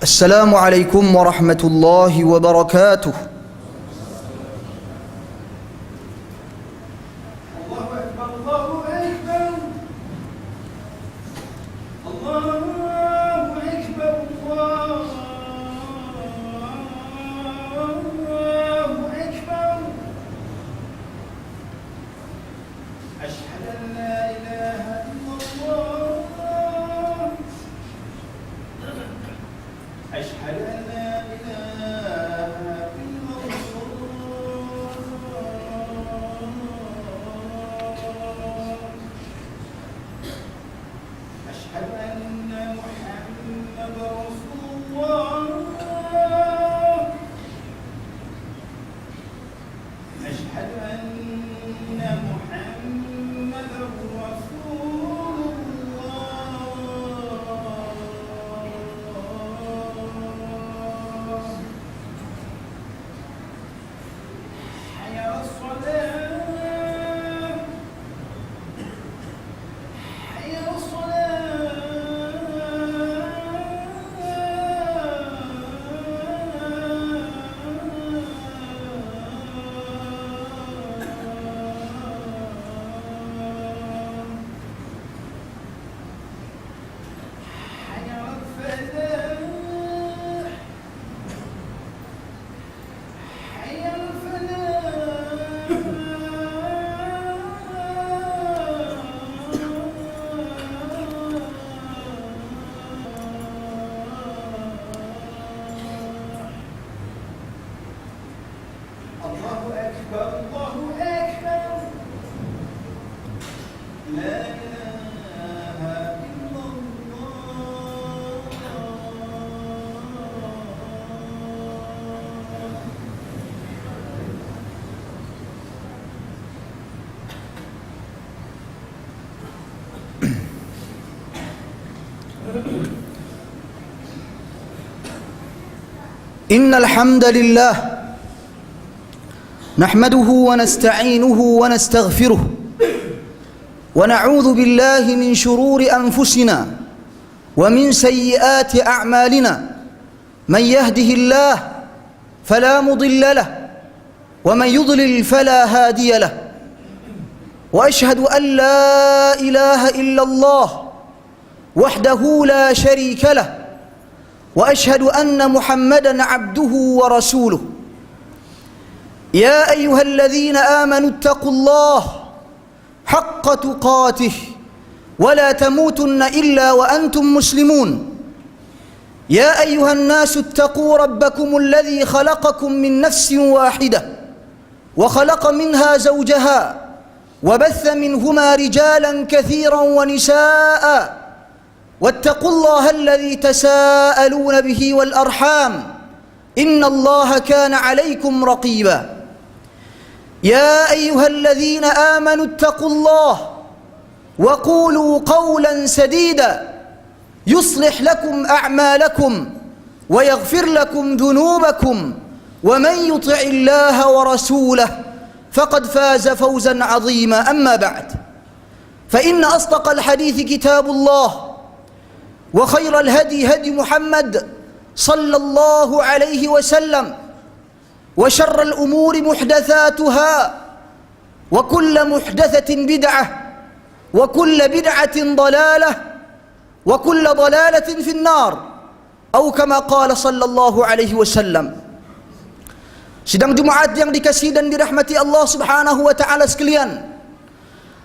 Assalamualaikum warahmatullahi wabarakatuh. Innal hamdalillah nahmaduhu wa nasta'inuhu wa nastaghfiruh wa na'udzu billahi min shururi anfusina wa min sayyiati a'malina man yahdihillah fala mudilla lahu wa man yudlil fala hadiya lahu wa ashhadu an la ilaha illallah wahdahu la sharika lahu وأشهد أن محمدًا عبده ورسوله يا أيها الذين آمنوا اتقوا الله حق تقاته ولا تموتن إلا وأنتم مسلمون يا أيها الناس اتقوا ربكم الذي خلقكم من نفس واحدة وخلق منها زوجها وبث منهما رجالا كثيرا ونساء واتقوا الله الذي تساءلون به والأرحام إن الله كان عليكم رقيبا يا أيها الذين آمنوا اتقوا الله وقولوا قولا سديدا يصلح لكم أعمالكم ويغفر لكم ذنوبكم ومن يطع الله ورسوله فقد فاز فوزا عظيما أما بعد فإن أصدق الحديث كتاب الله وخير الهدي هدي محمد صلى الله عليه وسلم وشر الأمور محدثاتها وكل محدثة بدعة وكل بدعة ضلالة وكل ضلالة في النار أو كما قال صلى الله عليه وسلم. Sidang Jumaat yang dikasihi dan dirahmati Allah Subhanahu wa taala sekalian,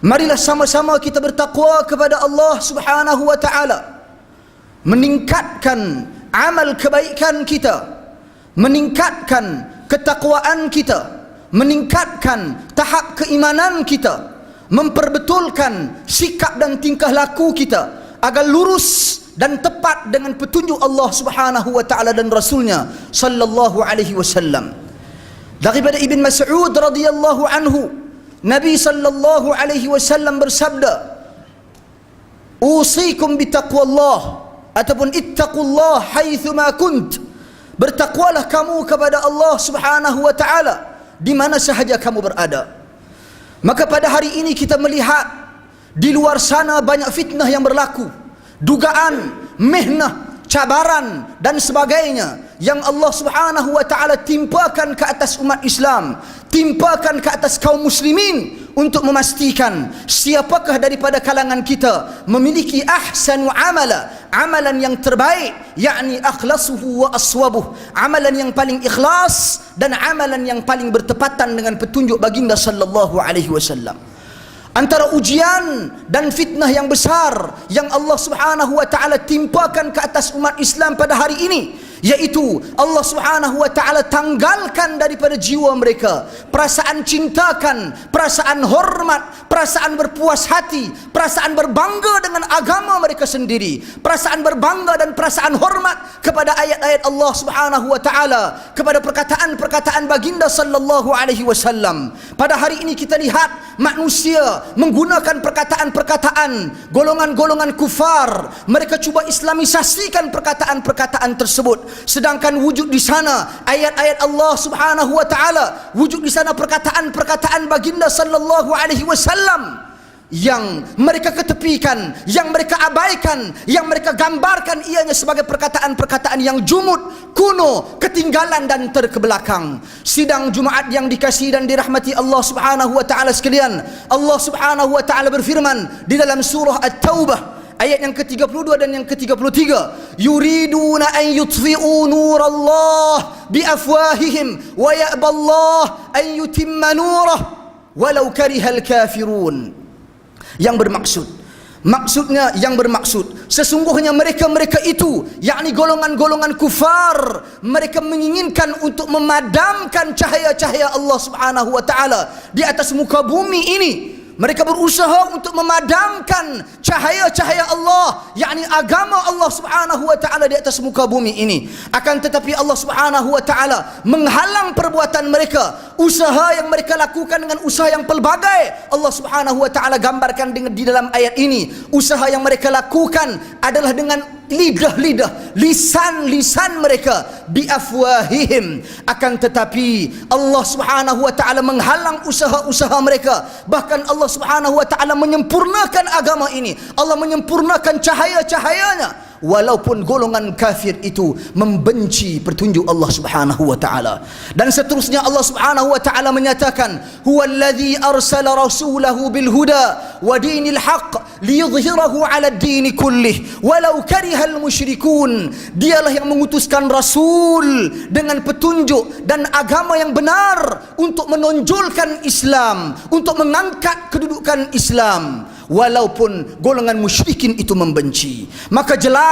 marilah sama-sama kita bertakwa kepada Allah Subhanahu wa taala, meningkatkan amal kebaikan kita, meningkatkan ketakwaan kita, meningkatkan tahap keimanan kita, memperbetulkan sikap dan tingkah laku kita agar lurus dan tepat dengan petunjuk Allah Subhanahu wa taala dan Rasulnya sallallahu alaihi wasallam. Daripada Ibn Mas'ud radhiyallahu anhu, Nabi sallallahu alaihi wasallam bersabda, "Usikum bitaqwallah," ataupun ittaqullah haitsuma kunt. Bertakwalah kamu kepada Allah Subhanahu wa taala di mana sahaja kamu berada. Maka pada hari ini kita melihat di luar sana banyak fitnah yang berlaku, dugaan, mihnah, cabaran dan sebagainya yang Allah Subhanahu wa taala timpakan ke atas umat Islam, timpakan ke atas kaum muslimin, untuk memastikan siapakah daripada kalangan kita memiliki ahsanu amala, amalan yang terbaik, yakni akhlasuhu wa aswabuh, amalan yang paling ikhlas dan amalan yang paling bertepatan dengan petunjuk baginda sallallahu alaihi wasallam. Antara ujian dan fitnah yang besar yang Allah Subhanahu wa taala timpakan ke atas umat Islam pada hari ini, yaitu Allah Subhanahu wa taala tanggalkan daripada jiwa mereka perasaan cintakan, perasaan hormat, perasaan berpuas hati, perasaan berbangga dengan agama mereka sendiri, perasaan berbangga dan perasaan hormat kepada ayat-ayat Allah Subhanahu wa taala, kepada perkataan-perkataan baginda sallallahu alaihi wasallam. Pada hari ini kita lihat manusia menggunakan perkataan-perkataan golongan-golongan kufar, mereka cuba islamisasikan perkataan-perkataan tersebut, sedangkan wujud di sana ayat-ayat Allah Subhanahu wa taala, wujud di sana perkataan-perkataan baginda sallallahu alaihi wasallam yang mereka ketepikan, yang mereka abaikan, yang mereka gambarkan ianya sebagai perkataan-perkataan yang jumud, kuno, ketinggalan dan terkebelakang. Sidang Jumaat yang dikasihi dan dirahmati Allah Subhanahu wa taala sekalian, Allah Subhanahu wa taala berfirman di dalam surah At-Taubah ayat yang ke-32 dan yang ke-33, yuriduna an yutfi'u nurallah biafwahihim wa ya'ballah an yutimma nurah walau karihal kafirun. Yang bermaksud sesungguhnya mereka-mereka itu, yakni golongan-golongan kufar, mereka menginginkan untuk memadamkan cahaya-cahaya Allah Subhanahu wa taala di atas muka bumi ini. Mereka berusaha untuk memadamkan cahaya-cahaya Allah, yakni agama Allah Subhanahu wa taala di atas muka bumi ini. Akan tetapi Allah Subhanahu wa taala menghalang perbuatan mereka. Usaha yang mereka lakukan dengan usaha yang pelbagai, Allah Subhanahu wa taala gambarkan di dalam ayat ini. Usaha yang mereka lakukan adalah dengan lidah-lidah, lisan-lisan mereka, biafwahihim. Akan tetapi Allah Subhanahu wa taala menghalang usaha-usaha mereka. Bahkan Allah Subhanahu wa taala menyempurnakan agama ini, Allah menyempurnakan cahaya-cahayanya, walaupun golongan kafir itu membenci petunjuk Allah Subhanahu wa taala. Dan seterusnya Allah Subhanahu wa taala menyatakan, huwallazi arsala rasulahu bil huda wa dinil haqq liyudhhirahu 'ala ad-din kullih walau karihal musyrikun. Dialah yang mengutuskan rasul dengan petunjuk dan agama yang benar untuk menonjolkan Islam, untuk mengangkat kedudukan Islam, walaupun golongan musyrikin itu membenci. Maka jelas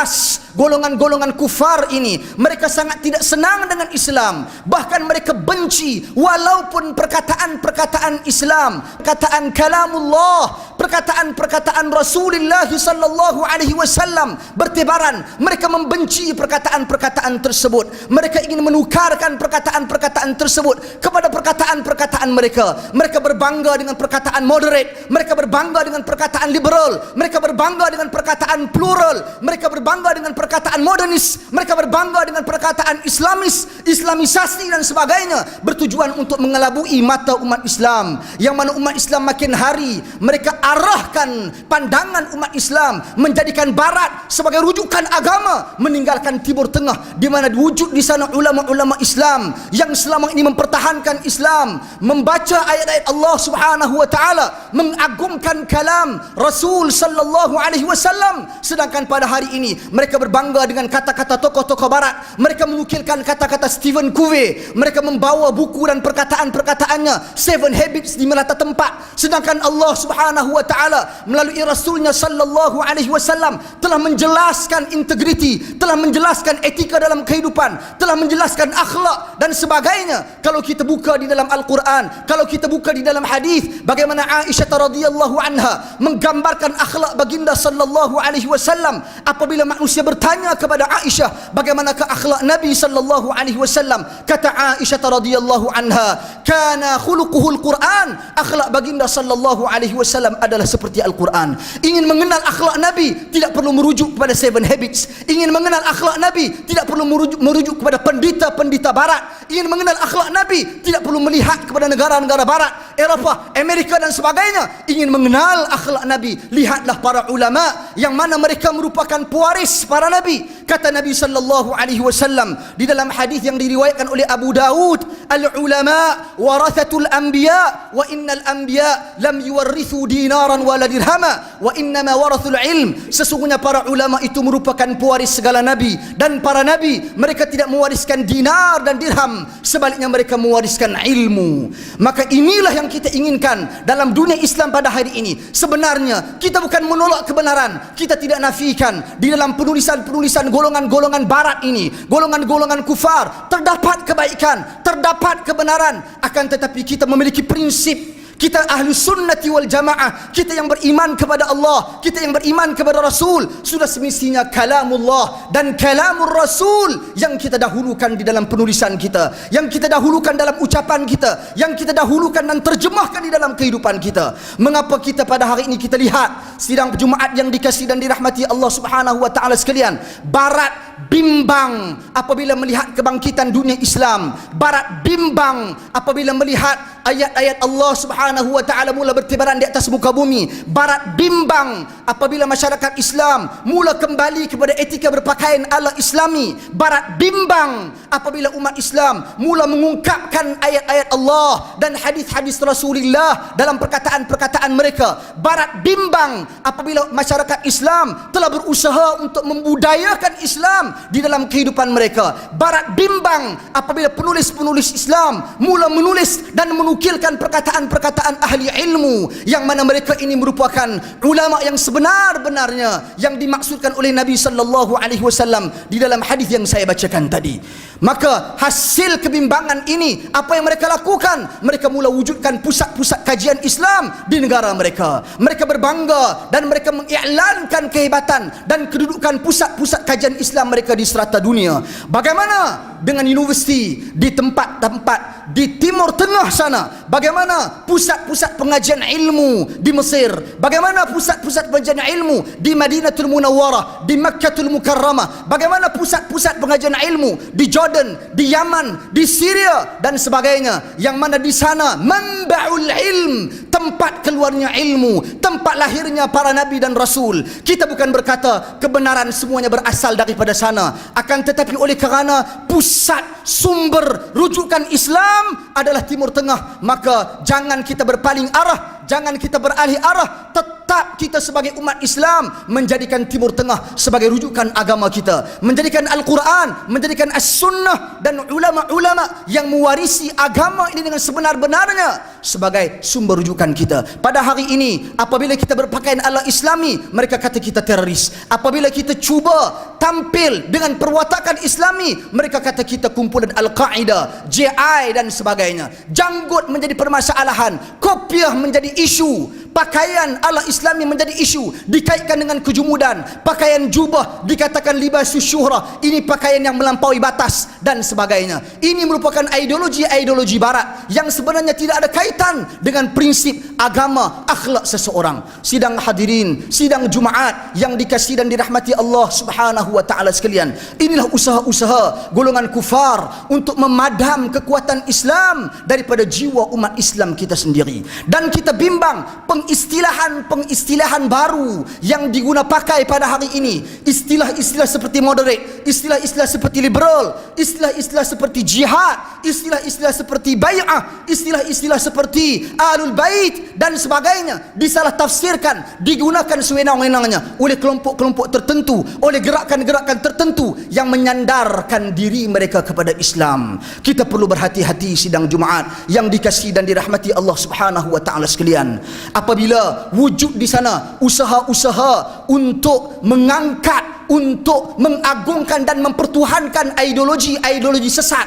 golongan-golongan kufar ini, mereka sangat tidak senang dengan Islam, bahkan mereka benci walaupun perkataan-perkataan Islam, perkataan kalamullah, perkataan-perkataan Rasulullah sallallahu alaihi wasallam bertebaran. Mereka membenci perkataan-perkataan tersebut. Mereka ingin menukarkan perkataan-perkataan tersebut kepada perkataan-perkataan mereka. Mereka berbangga dengan perkataan moderate, mereka berbangga dengan perkataan liberal, mereka berbangga dengan perkataan plural, mereka berbangga dengan perkataan modernis, mereka berbangga dengan perkataan Islamis, Islamisasi dan sebagainya, bertujuan untuk mengelabui mata umat Islam, yang mana umat Islam makin hari mereka arahkan pandangan umat Islam menjadikan barat sebagai rujukan agama, meninggalkan timur tengah, di mana wujud di sana ulama-ulama Islam yang selama ini mempertahankan Islam, membaca ayat-ayat Allah Subhanahu wa taala, mengagungkan kalam Rasul sallallahu alaihi wasallam. Sedangkan pada hari ini mereka berbangga dengan kata-kata tokoh-tokoh barat, mereka menukilkan kata-kata Stephen Covey, mereka membawa buku dan perkataan-perkataannya 7 Habits di melata tempat. Sedangkan Allah Subhanahu wa taala melalui Rasulnya sallallahu alaihi wasallam telah menjelaskan integriti, telah menjelaskan etika dalam kehidupan, telah menjelaskan akhlak dan sebagainya. Kalau kita buka di dalam Al-Quran, kalau kita buka di dalam hadis, bagaimana Aisyah radhiyallahu anha menggambarkan akhlak baginda sallallahu alaihi wasallam. Apabila manusia bertanya kepada Aisyah, bagaimanakah akhlak Nabi sallallahu alaihi wasallam, kata Aisyah radhiyallahu anha, kana khuluquhul Quran. Akhlak baginda sallallahu alaihi wasallam adalah seperti Al-Quran. Ingin mengenal akhlak Nabi tidak perlu merujuk kepada 7 Habits. Ingin mengenal akhlak Nabi tidak perlu merujuk kepada pendeta-pendeta barat. Ingin mengenal akhlak Nabi tidak perlu melihat kepada negara-negara barat. Eropah, Amerika dan sebagainya ingin mengenal akhlak Nabi. Lihatlah para ulama yang mana mereka merupakan pewaris para Nabi. Kata Nabi sallallahu alaihi wasallam di dalam hadis yang diriwayatkan oleh Abu Daud, al-ulama warathatul anbiya wa innal anbiya lam yuwarrithu dinaran wala dirhama wa innama warathul ilm. Sesungguhnya para ulama itu merupakan pewaris segala nabi, dan para nabi mereka tidak mewariskan dinar dan dirham, sebaliknya mereka mewariskan ilmu. Maka inilah yang kita inginkan dalam dunia Islam pada hari ini. Sebenarnya kita bukan menolak kebenaran, kita tidak nafikan. Di dalam penulisan-penulisan golongan-golongan barat ini, golongan-golongan kufar, terdapat kebaikan, terdapat kebenaran, akan tetapi kita memiliki prinsip. Kita ahlu sunnati wal jamaah, kita yang beriman kepada Allah, kita yang beriman kepada Rasul, sudah semestinya kalamullah dan kalamur Rasul yang kita dahulukan di dalam penulisan kita, yang kita dahulukan dalam ucapan kita, yang kita dahulukan dan terjemahkan di dalam kehidupan kita. Mengapa kita pada hari ini kita lihat sidang Jumaat yang dikasihi dan dirahmati Allah Subhanahu wa taala sekalian, barat bimbang apabila melihat kebangkitan dunia Islam, barat bimbang apabila melihat ayat-ayat Allah Subhanahu wa taala mula bertebaran di atas muka bumi. Barat bimbang apabila masyarakat Islam mula kembali kepada etika berpakaian ala Islami. Barat bimbang apabila umat Islam mula mengungkapkan ayat-ayat Allah dan hadis-hadis Rasulullah dalam perkataan-perkataan mereka. Barat bimbang apabila masyarakat Islam telah berusaha untuk membudayakan Islam di dalam kehidupan mereka. Barat bimbang apabila penulis-penulis Islam mula menulis dan menukilkan perkataan-perkataan ahli ilmu, yang mana mereka ini merupakan ulama yang sebenar-benarnya yang dimaksudkan oleh Nabi sallallahu alaihi wasallam di dalam hadis yang saya bacakan tadi. Maka hasil kebimbangan ini, apa yang mereka lakukan? Mereka mula wujudkan pusat-pusat kajian Islam di negara mereka. Mereka berbangga dan mereka mengiklankan kehebatan dan kedudukan pusat-pusat kajian Islam mereka di serata dunia. Bagaimana dengan universiti di tempat-tempat di Timur Tengah sana? Bagaimana pusat-pusat pengajian ilmu di Mesir? Bagaimana pusat-pusat pengajian ilmu di Madinatul Munawwarah, di Makkatul Mukarramah? Bagaimana pusat-pusat pengajian ilmu di Jordan, di Yaman, di Syria dan sebagainya, yang mana di sana manba'ul ilm, tempat keluarnya ilmu, tempat lahirnya para nabi dan rasul. Kita bukan berkata kebenaran semuanya berasal daripada sana, akan tetapi oleh kerana pusat sumber rujukan Islam adalah Timur Tengah, maka jangan kita berpaling arah, jangan kita beralih arah. Tetap kita sebagai umat Islam menjadikan Timur Tengah sebagai rujukan agama kita, menjadikan Al-Quran, menjadikan As-Sunnah dan ulama-ulama yang mewarisi agama ini dengan sebenar-benarnya sebagai sumber rujukan kita. Pada hari ini apabila kita berpakaian ala Islami, mereka kata kita teroris. Apabila kita cuba tampil dengan perwatakan Islami, mereka kata kita kumpulan Al-Qaeda, JI dan sebagainya. Janggut menjadi permasalahan, kopiah menjadi isu, pakaian ala Islami menjadi isu, dikaitkan dengan kejumudan. Pakaian jubah dikatakan libasus syuhrah, ini pakaian yang melampaui batas dan sebagainya. Ini merupakan ideologi-ideologi barat yang sebenarnya tidak ada kaitan dengan prinsip agama, akhlak seseorang. Sidang hadirin, sidang Jumaat yang dikasihi dan dirahmati Allah Subhanahu wa taala sekalian, inilah usaha-usaha golongan kufar untuk memadam kekuatan Islam daripada jiwa umat Islam kita sendiri. Dan kita bimbang pengistilahan baru yang diguna pakai pada hari ini, istilah-istilah seperti moderate, istilah-istilah seperti liberal, istilah-istilah seperti jihad, istilah-istilah seperti bai'ah, istilah-istilah seperti ahlul bait dan sebagainya, disalah tafsirkan, digunakan sewenang-wenangnya oleh kelompok-kelompok tertentu, oleh gerakan-gerakan tertentu yang menyandarkan diri mereka kepada Islam. Kita perlu berhati-hati sidang Jumaat yang dikasihi dan dirahmati Allah Subhanahu wa taala sekalian. Apabila wujud di sana usaha-usaha untuk mengangkat, untuk mengagungkan dan mempertuhankan ideologi-ideologi sesat,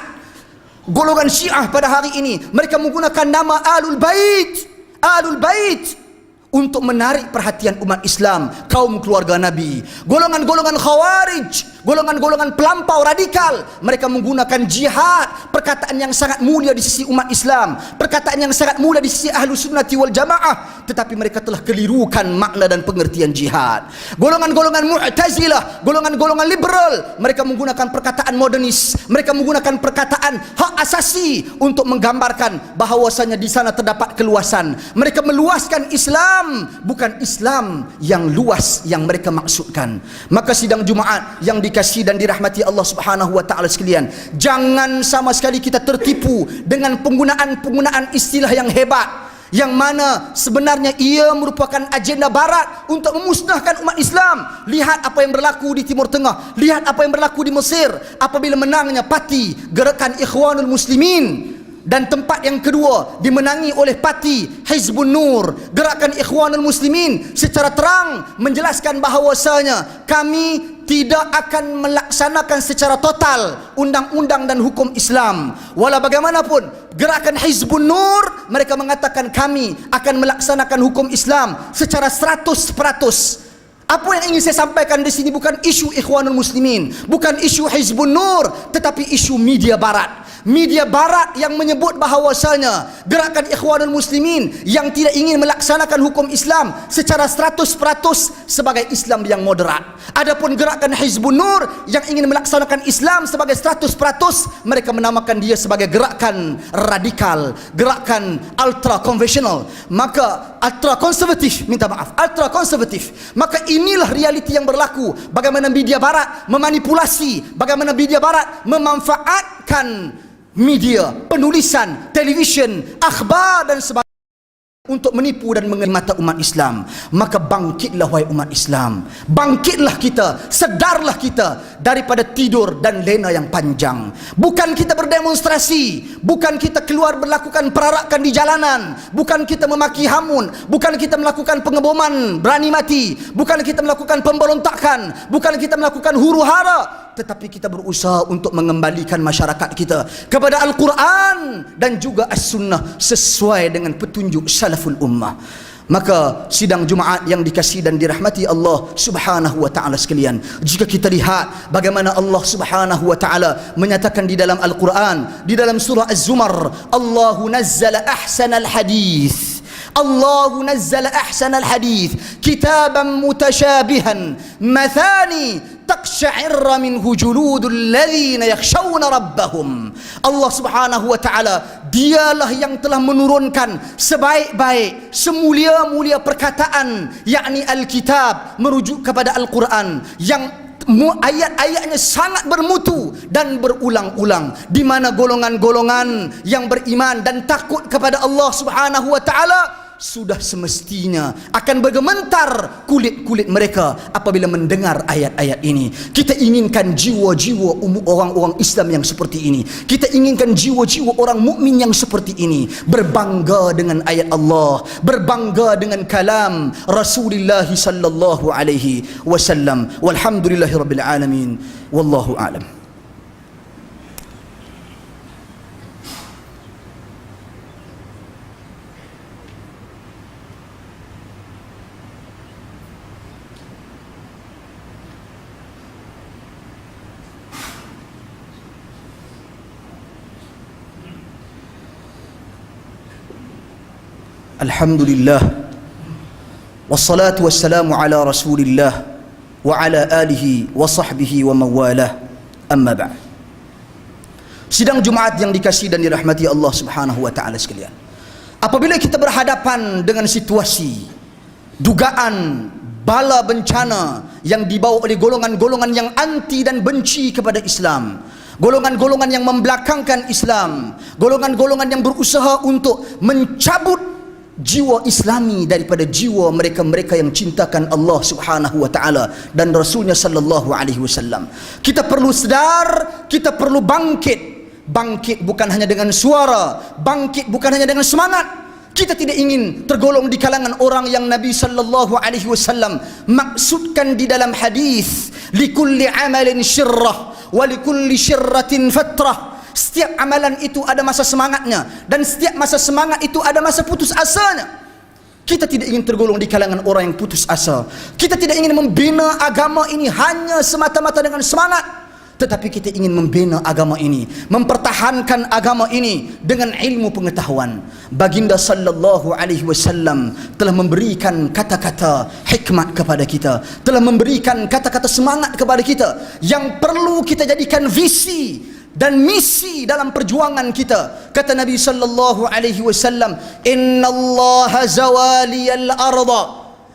golongan Syiah pada hari ini mereka menggunakan nama Ahlul Bait, Ahlul Bait untuk menarik perhatian umat Islam, kaum keluarga Nabi. Golongan-golongan khawarij, golongan-golongan pelampau radikal, mereka menggunakan jihad, perkataan yang sangat mulia di sisi umat Islam, perkataan yang sangat mulia di sisi ahlu sunnati wal jamaah, tetapi mereka telah kelirukan makna dan pengertian jihad. Golongan-golongan mu'tazilah, golongan-golongan liberal, mereka menggunakan perkataan modernis, mereka menggunakan perkataan hak asasi untuk menggambarkan bahawasanya di sana terdapat keluasan. Mereka meluaskan Islam, bukan Islam yang luas yang mereka maksudkan. Maka sidang Jumaat yang dikasihi dan dirahmati Allah Subhanahu wa taala sekalian, jangan sama sekali kita tertipu dengan penggunaan istilah yang hebat, yang mana sebenarnya ia merupakan agenda barat untuk memusnahkan umat Islam. Lihat apa yang berlaku di Timur Tengah, lihat apa yang berlaku di Mesir apabila menangnya parti Gerakan Ikhwanul Muslimin, dan tempat yang kedua dimenangi oleh parti Hizbun Nur. Gerakan Ikhwanul Muslimin secara terang menjelaskan bahawasanya kami tidak akan melaksanakan secara total undang-undang dan hukum Islam. Walau bagaimanapun, gerakan Hizbun Nur mereka mengatakan kami akan melaksanakan hukum Islam secara 100%. Apa yang ingin saya sampaikan di sini bukan isu Ikhwanul Muslimin, bukan isu Hizbun Nur, tetapi isu media barat. Media barat yang menyebut bahawasanya gerakan Ikhwanul Muslimin yang tidak ingin melaksanakan hukum Islam secara 100% sebagai Islam yang moderat. Adapun gerakan Hizbun Nur yang ingin melaksanakan Islam sebagai 100%, mereka menamakan dia sebagai gerakan radikal, gerakan ultra konvensional, maka ultra konservatif, minta maaf, ultra konservatif. Maka inilah realiti yang berlaku, bagaimana media barat memanipulasi, bagaimana media barat memanfaatkan media, penulisan, televisyen, akhbar dan sebagainya untuk menipu dan mengemata umat Islam. Maka bangkitlah wahai umat Islam, bangkitlah kita, sedarlah kita daripada tidur dan lena yang panjang. Bukan kita berdemonstrasi, bukan kita keluar melakukan perarakan di jalanan, bukan kita memaki hamun, bukan kita melakukan pengeboman berani mati, bukan kita melakukan pemberontakan, bukan kita melakukan huru hara, tetapi kita berusaha untuk mengembalikan masyarakat kita kepada Al-Quran dan juga As-Sunnah sesuai dengan petunjuk salaful ummah. Maka sidang Jumaat yang dikasihi dan dirahmati Allah Subhanahu wa taala sekalian, jika kita lihat bagaimana Allah Subhanahu wa taala menyatakan di dalam Al-Quran, di dalam surah Az-Zumar, Allahu nazzala ahsanal hadis, Allahu nazzala ahsanal hadis kitaban mutasyabihan mathani taqsha'irra minhu juludul ladzina yakhshawna rabbahum. Allah Subhanahu wa taala dialah yang telah menurunkan sebaik-baik, semulia-mulia perkataan, yakni Alkitab, merujuk kepada Al-Quran yang ayat-ayatnya sangat bermutu dan berulang-ulang, di mana golongan-golongan yang beriman dan takut kepada Allah Subhanahu wa taala sudah semestinya akan bergementar kulit-kulit mereka apabila mendengar ayat-ayat ini. Kita inginkan jiwa-jiwa orang-orang Islam yang seperti ini. Kita inginkan jiwa-jiwa orang mukmin yang seperti ini, berbangga dengan ayat Allah, berbangga dengan kalam Rasulullah sallallahu alaihi wasallam. Walhamdulillahirabbil alamin. Wallahu a'lam. Alhamdulillah, wassalatu wassalamu ala rasulillah wa ala alihi wa sahbihi wa mawalah, amma ba'd. Sidang Jumaat yang dikasihi dan dirahmati Allah Subhanahu wa taala sekalian, apabila kita berhadapan dengan situasi dugaan bala bencana yang dibawa oleh golongan-golongan yang anti dan benci kepada Islam, golongan-golongan yang membelakangkan Islam, golongan-golongan yang berusaha untuk mencabut jiwa Islami daripada jiwa mereka-mereka yang cintakan Allah Subhanahu wa taala dan Rasulnya sallallahu alaihi wasallam, kita perlu sedar, kita perlu bangkit. Bangkit bukan hanya dengan suara, bangkit bukan hanya dengan semangat. Kita tidak ingin tergolong di kalangan orang yang Nabi sallallahu alaihi wasallam maksudkan di dalam hadis, likulli amalin syirrah wa likulli syirratin fatrah. Setiap amalan itu ada masa semangatnya, dan setiap masa semangat itu ada masa putus asanya. Kita tidak ingin tergolong di kalangan orang yang putus asa. Kita tidak ingin membina agama ini hanya semata-mata dengan semangat, tetapi kita ingin membina agama ini, mempertahankan agama ini dengan ilmu pengetahuan. Baginda sallallahu alaihi wasallam telah memberikan kata-kata hikmat kepada kita, telah memberikan kata-kata semangat kepada kita yang perlu kita jadikan visi dan misi dalam perjuangan kita. Kata Nabi sallallahu alaihi wasallam, "Innallaha zawaliyal arda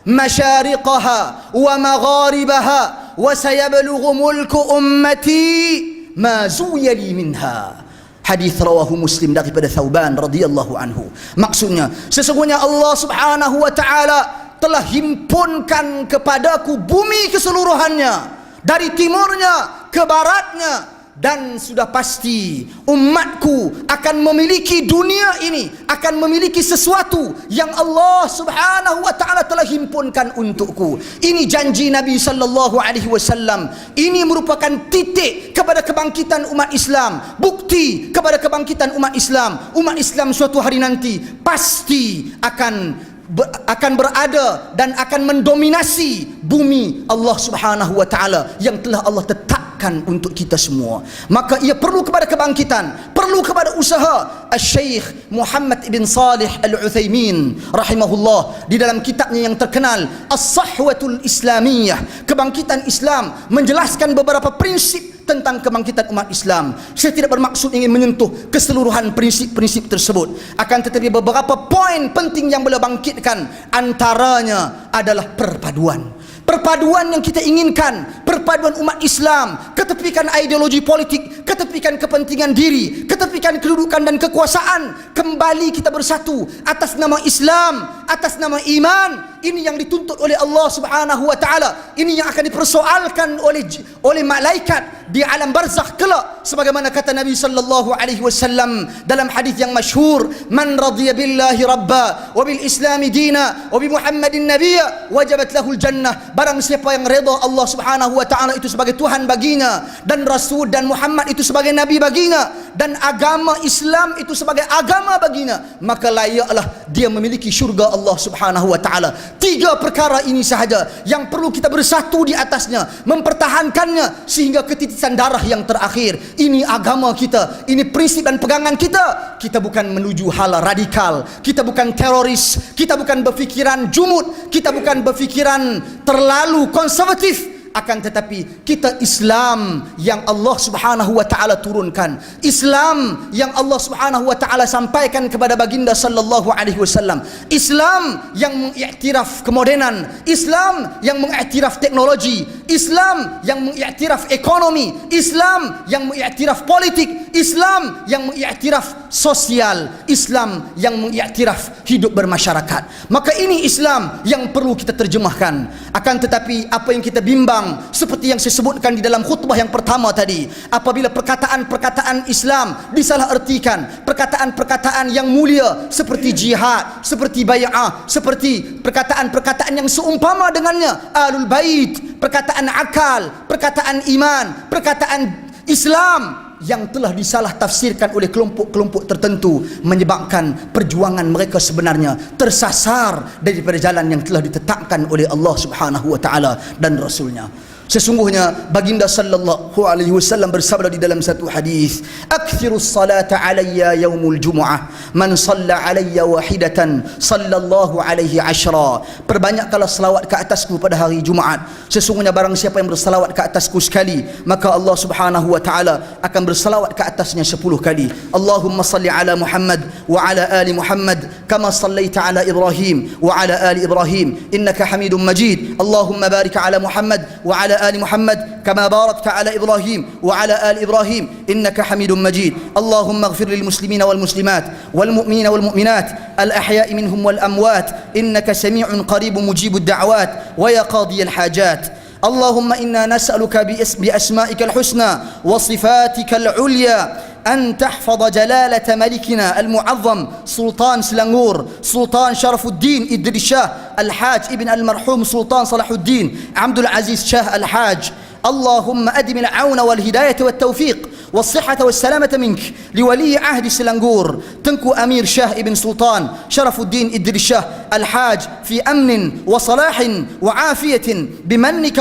masyariqaha wa magharibaha wa sayablughu mulku ummati ma zuyali minha." Hadis rawahu Muslim daripada Thauban radhiyallahu anhu. Maksudnya, sesungguhnya Allah Subhanahu wa taala telah himpunkan kepadaku bumi keseluruhannya, dari timurnya ke baratnya, dan sudah pasti umatku akan memiliki dunia ini, akan memiliki sesuatu yang Allah Subhanahu wa taala telah himpunkan untukku. Ini janji Nabi sallallahu alaihi wasallam. Ini merupakan titik kepada kebangkitan umat Islam, bukti kepada kebangkitan umat Islam. Umat Islam suatu hari nanti pasti akan berada dan akan mendominasi bumi Allah Subhanahu wa taala yang telah Allah tetapkan untuk kita semua. Maka ia perlu kepada kebangkitan, perlu kepada usaha. Al-Syekh Muhammad ibn Salih Al-Uthaymin rahimahullah di dalam kitabnya yang terkenal As-Sahwatul Islamiyah, kebangkitan Islam, menjelaskan beberapa prinsip tentang kebangkitan umat Islam. Saya tidak bermaksud ingin menyentuh keseluruhan prinsip-prinsip tersebut, akan tetapi beberapa poin penting yang beliau bangkitkan, antaranya adalah perpaduan. Perpaduan yang kita inginkan, perpaduan umat Islam, ketepikan ideologi politik, ketepikan kepentingan diri, ketepikan kedudukan dan kekuasaan. Kembali kita bersatu atas nama Islam, atas nama iman. Ini yang dituntut oleh Allah Subhanahu wa taala. Ini yang akan dipersoalkan oleh malaikat di alam barzakh kelak, sebagaimana kata Nabi sallallahu alaihi wasallam dalam hadis yang masyhur, "Man radiya billahi rabba wa bil islami dina wa bi Muhammadin nabiyya wajabat lahul jannah." Barang siapa yang redha Allah Subhanahu wa taala itu sebagai Tuhan baginya, dan Rasul dan Muhammad itu sebagai nabi baginya, dan agama Islam itu sebagai agama baginya, maka layaklah dia memiliki syurga Allah Subhanahu wa taala. 3 perkara ini sahaja yang perlu kita bersatu di atasnya, mempertahankannya sehingga ketitisan darah yang terakhir. Ini agama kita, ini prinsip dan pegangan kita. Kita bukan menuju hal radikal, kita bukan teroris, kita bukan berfikiran jumud, kita bukan berfikiran terlalu konservatif, akan tetapi kita Islam yang Allah Subhanahu wa taala turunkan, Islam yang Allah Subhanahu wa taala sampaikan kepada baginda sallallahu alaihi wasallam, Islam yang mengiktiraf kemodenan, Islam yang mengiktiraf teknologi, Islam yang mengiktiraf ekonomi, Islam yang mengiktiraf politik, Islam yang mengiktiraf sosial, Islam yang mengiktiraf hidup bermasyarakat. Maka ini Islam yang perlu kita terjemahkan. Akan tetapi apa yang kita bimbang, seperti yang saya sebutkan di dalam khutbah yang pertama tadi, apabila perkataan-perkataan Islam disalahartikan, perkataan-perkataan yang mulia seperti jihad, seperti bai'ah, seperti perkataan-perkataan yang seumpama dengannya, alul bait, perkataan akal, perkataan iman, perkataan Islam yang telah disalah tafsirkan oleh kelompok-kelompok tertentu, menyebabkan perjuangan mereka sebenarnya tersasar daripada jalan yang telah ditetapkan oleh Allah Subhanahu wa taala dan Rasulnya. Sesungguhnya baginda sallallahu alaihi wasallam bersabda di dalam satu hadis, "Akthirus salata alayya yaumul jumu'ah, man shalla alayya wahidatan sallallahu alaihi ashra." Perbanyakkanlah selawat ke atasku pada hari Jumaat. Sesungguhnya barang siapa yang berselawat ke atasku sekali, maka Allah Subhanahu wa taala akan berselawat ke atasnya 10 kali. Allahumma salli ala Muhammad wa ala ali Muhammad kama sallaita ala Ibrahim wa ala ali Ibrahim innaka Hamidum Majid. Allahumma barik ala Muhammad wa ala آل محمد كما باركت على إبراهيم وعلى آل إبراهيم إنك حميد مجيد. اللهم اغفر للمسلمين والمسلمات والمؤمنين والمؤمنات الأحياء منهم والأموات إنك سميع قريب مجيب الدعوات ويا قاضي الحاجات. اللهم إنا نسألك بأسمائك الحسنى وصفاتك العليا أن تحفظ جلالة ملكنا المعظم سلطان سلنغور سلطان شرف الدين إدريس شاه الحاج ابن المرحوم سلطان صلاح الدين عبد العزيز شاه الحاج. اللهم أدم العون والهداية والتوفيق والصحة والسلامة منك لولي عهد سلنغور تنكو أمير شاه ابن سلطان شرف الدين إدريس شاه الحاج في أمن وصلاح وعافية بمنك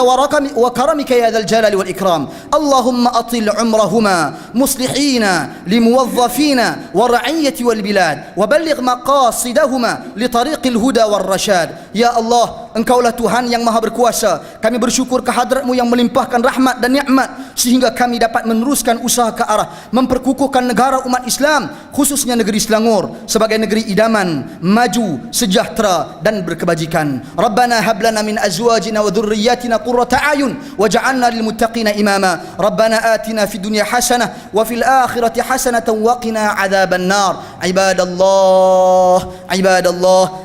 وكرمك يا ذا الجلال والإكرام. اللهم أطل عمرهما مصلحين لموظفين ورعية والبلاد وبلغ مقاصدهما لطريق الهدى والرشاد. Ya Allah, Engkaulah Tuhan yang maha berkuasa. Kami bersyukur kehadrat-Mu yang melimpahkan rahmat dan nikmat sehingga kami dapat meneruskan usaha ke arah memperkukuhkan negara umat Islam, khususnya negeri Selangor sebagai negeri idaman, maju, sejahtera dan berkebajikan. Rabbana hab lana min azwajina wa dhurriyyatina qurrata a'yun waj'alna lil muttaqina imama. Rabbana atina fid dunya hasanah wa fil akhirati hasanatan wa qina adzaban nar. Ibadallah,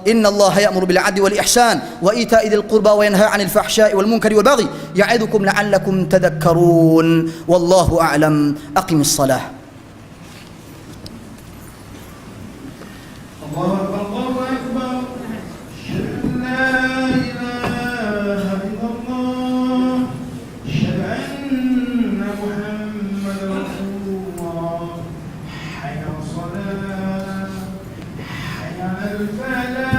innallaha ya'muru bil 'adli wal ihsan wa ita'i dzil qurba wa yanha 'anil fahsya'i wal munkari wal baghi ya'idukum la'allakum tadhakkarun. Wallahu a'lam. Aqimis shalah. Allahu akbar, Allahu akbar. Asyhadu an la ilaha illallah. Asyhadu anna Muhammadar Rasulullah. Hayya 'alas shalah. Hayya 'alal falah.